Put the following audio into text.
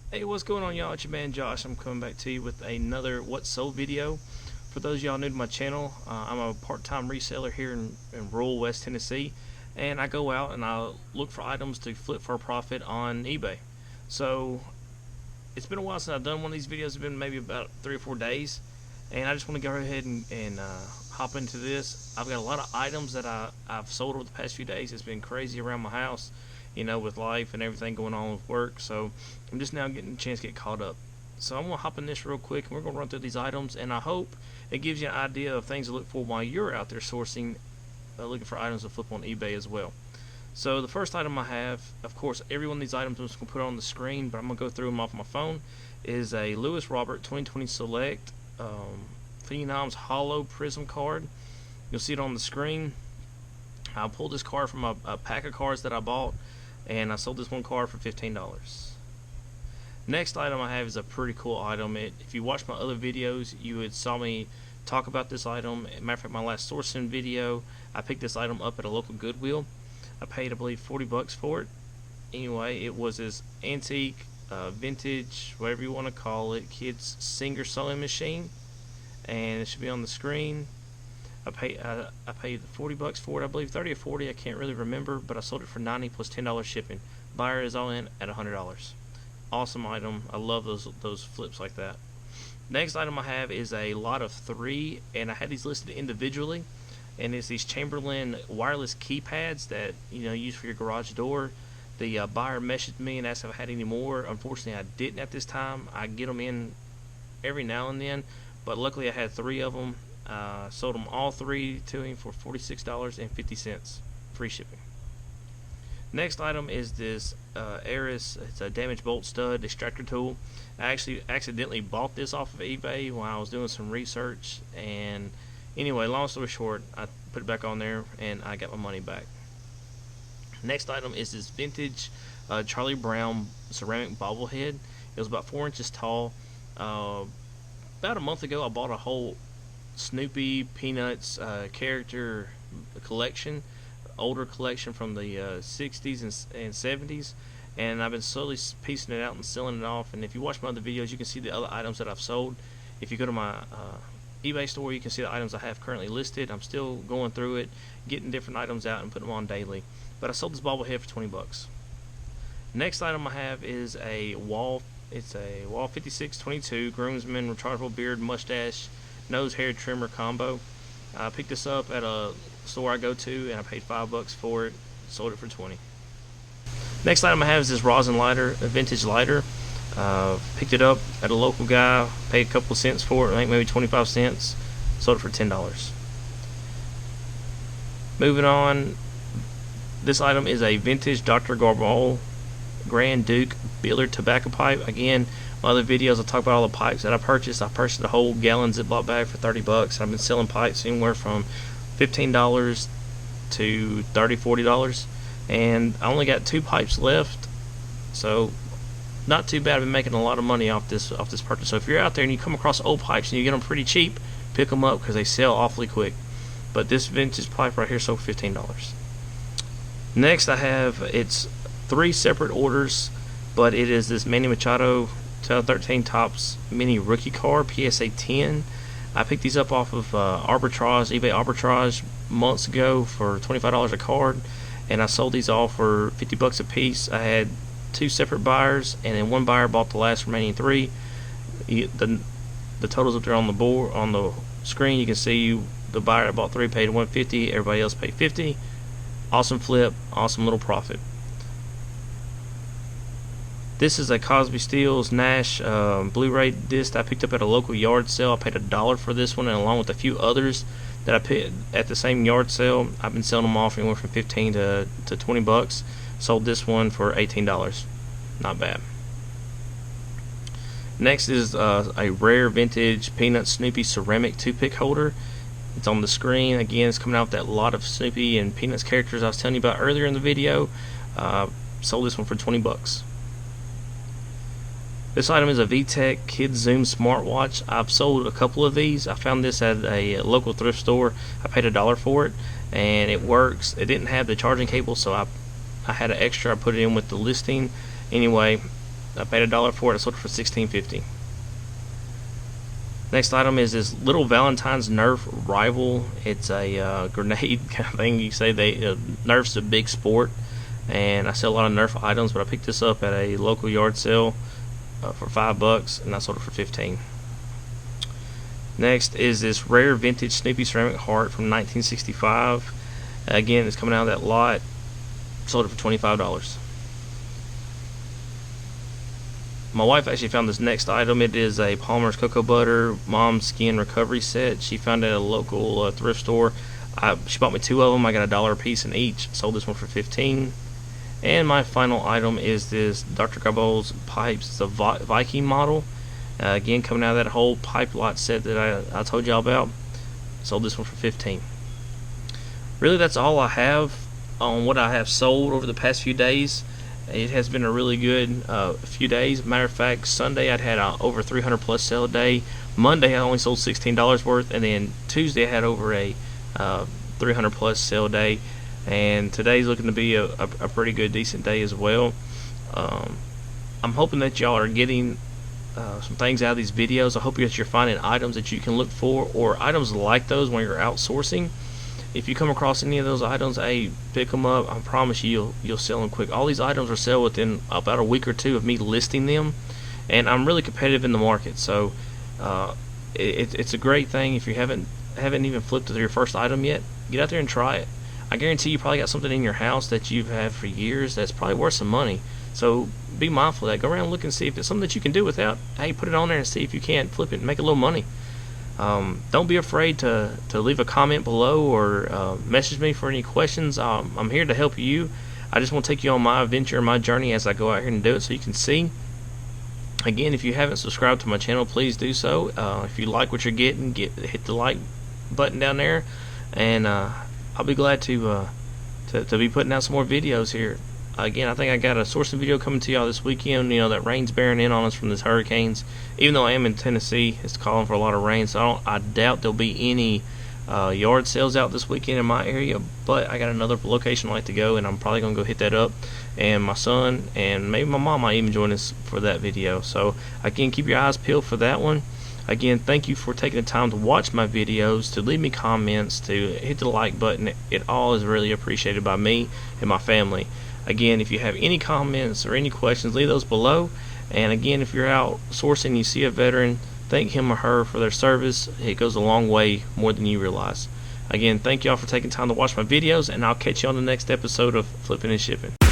Hey, what's going on, y'all? It's your man Josh. I'm coming back to you with another What Sold video. For those of y'all new to my channel, I'm a part-time reseller here in rural West Tennessee, and I go out and I look for items to flip for a profit on eBay. So it's been a while since I've done one of these videos. It's been maybe about 3 or 4 days, and I just want to go ahead and hop into this. I've got a lot of items that I've sold over the past few days. It's been crazy around my house, with life and everything going on with work. So I'm just now getting a chance to get caught up. So I'm gonna hop in this real quick, and we're gonna run through these items, and I hope it gives you an idea of things to look for while you're out there sourcing, looking for items to flip on eBay as well. So the first item I have, of course, every one of these items I'm just going to put on the screen, but I'm going to go through them off my phone, is a Lewis Robert 2020 Select Phenoms Hollow Prism card. You'll see it on the screen. I pulled this card from a pack of cards that I bought, and I sold this one card for $15. Next item I have is a pretty cool item. If you watched my other videos, you would saw me talk about this item. Matter of fact, my last sourcing video, I picked this item up at a local Goodwill. I paid, I believe, $40 for it. Anyway, it was this antique, vintage, whatever you want to call it, kids Singer sewing machine, and it should be on the screen. I paid $40 for it, I believe 30 or 40, I can't really remember, but I sold it for $90 plus $10 shipping. Buyer is all in at $100. Awesome item. I love those flips like that. Next item I have is a lot of 3, and I had these listed individually. And it's these Chamberlain wireless keypads that use for your garage door. The buyer messaged me and asked if I had any more. Unfortunately, I didn't at this time. I get them in every now and then, but luckily I had 3 of them. Sold them all 3 to him for $46.50, free shipping. Next item is this Eris. It's a damaged bolt stud extractor tool. I actually accidentally bought this off of eBay while I was doing some research, and anyway, long story short, I put it back on there and I got my money back. Next item is this vintage Charlie Brown ceramic bobblehead. It was about 4 inches tall. About a month ago, I bought a whole Snoopy Peanuts character collection, older collection from the 60s and 70s, and I've been slowly piecing it out and selling it off. And if you watch my other videos, you can see the other items that I've sold. If you go to my eBay store, you can see the items I have currently listed. I'm still going through it, getting different items out and putting them on daily. But I sold this bobblehead for $20. Next item I have is a wall. It's a Wall 5622 Groomsman rechargeable beard mustache nose hair trimmer combo. I picked this up at a store I go to, and I paid $5 for it. Sold it for $20. Next item I have is this rosin lighter, a vintage lighter. Picked it up at a local guy, paid a couple of cents for it, I think maybe 25 cents, sold it for $10. Moving on, this item is a vintage Dr. Garbol Grand Duke Billard tobacco pipe. Again, my other videos I talk about all the pipes that I purchased. I purchased a whole gallon Ziploc bag for $30. I've been selling pipes anywhere from $15 to $30, $40, and I only got 2 pipes left, so not too bad. I've been making a lot of money off this purchase. So if you're out there and you come across old pipes and you get them pretty cheap, pick them up because they sell awfully quick. But this vintage pipe right here sold for $15. Next I have, it's 3 separate orders, but it is this Manny Machado 2013 Topps Mini Rookie Card PSA 10. I picked these up off of eBay Arbitrage months ago for $25 a card, and I sold these all for $50 a piece. I had 2 separate buyers, and then one buyer bought the last remaining 3. The totals up there on the board, on the screen, you can see the buyer that bought 3 paid $150, everybody else paid $50. Awesome flip, awesome little profit. This is a Cosby Steels Nash Blu-ray disc I picked up at a local yard sale. I paid $1 for this one, and along with a few others that I picked at the same yard sale. I've been selling them off anywhere from $15 to $20. Sold this one for $18. Not bad. Next is a rare vintage Peanut Snoopy ceramic toothpick holder. It's on the screen. Again, it's coming out with that lot of Snoopy and Peanuts characters I was telling you about earlier in the video. Sold this one for $20. This item is a VTech Kids Zoom smartwatch. I've sold a couple of these. I found this at a local thrift store. I paid $1 for it, and it works. It didn't have the charging cable, so I had an extra. I put it in with the listing. Anyway, I paid $1 for it. I sold it for $16.50. Next item is this little Valentine's Nerf rival. It's a grenade kind of thing. You say Nerf's a big sport, and I sell a lot of Nerf items, but I picked this up at a local yard sale for $5, and I sold it for $15. Next is this rare vintage Snoopy ceramic heart from 1965. Again, it's coming out of that lot. Sold it for $25. My wife actually found this next item. It is a Palmer's Cocoa Butter Mom Skin Recovery Set. She found it at a local thrift store. She bought me 2 of them. I got $1 a piece in each. Sold this one for $15. And my final item is this Dr. Gabel's pipes. It's a Viking model. Again, coming out of that whole pipe lot set that I told y'all about. Sold this one for $15. Really, that's all I have on what I have sold over the past few days. It has been a really good few days. Matter of fact, Sunday I'd had over 300 plus sale a day. Monday I only sold $16 worth, and then Tuesday I had over a 300 plus sale day. And today's looking to be a pretty good, decent day as well. I'm hoping that y'all are getting some things out of these videos. I hope that you're finding items that you can look for, or items like those when you're outsourcing. If you come across any of those items, hey, pick them up. I promise you'll sell them quick. All these items are sold within about a week or two of me listing them, and I'm really competitive in the market. So it's a great thing. If you haven't even flipped to your first item yet, get out there and try it. I guarantee you probably got something in your house that you've had for years that's probably worth some money. So be mindful of that. Go around and look and see if it's something that you can do without. Hey, put it on there and see if you can't flip it and make a little money. Don't be afraid to leave a comment below or message me for any questions. I'm here to help you. I just want to take you on my adventure and my journey as I go out here and do it so you can see. Again, if you haven't subscribed to my channel, please do so. If you like what you're getting, hit the like button down there, and I'll be glad to be putting out some more videos here. Again, I think I got a sourcing video coming to y'all this weekend. You know, that rain's bearing in on us from these hurricanes. Even though I am in Tennessee, it's calling for a lot of rain, so I doubt there'll be any yard sales out this weekend in my area. But I got another location I like to go, and I'm probably going to go hit that up. And my son and maybe my mom might even join us for that video. So, again, keep your eyes peeled for that one. Again, thank you for taking the time to watch my videos, to leave me comments, to hit the like button. It all is really appreciated by me and my family. Again, if you have any comments or any questions, leave those below. And again, if you're out sourcing and you see a veteran, thank him or her for their service. It goes a long way, more than you realize. Again, thank y'all for taking time to watch my videos, and I'll catch you on the next episode of Flipping and Shipping.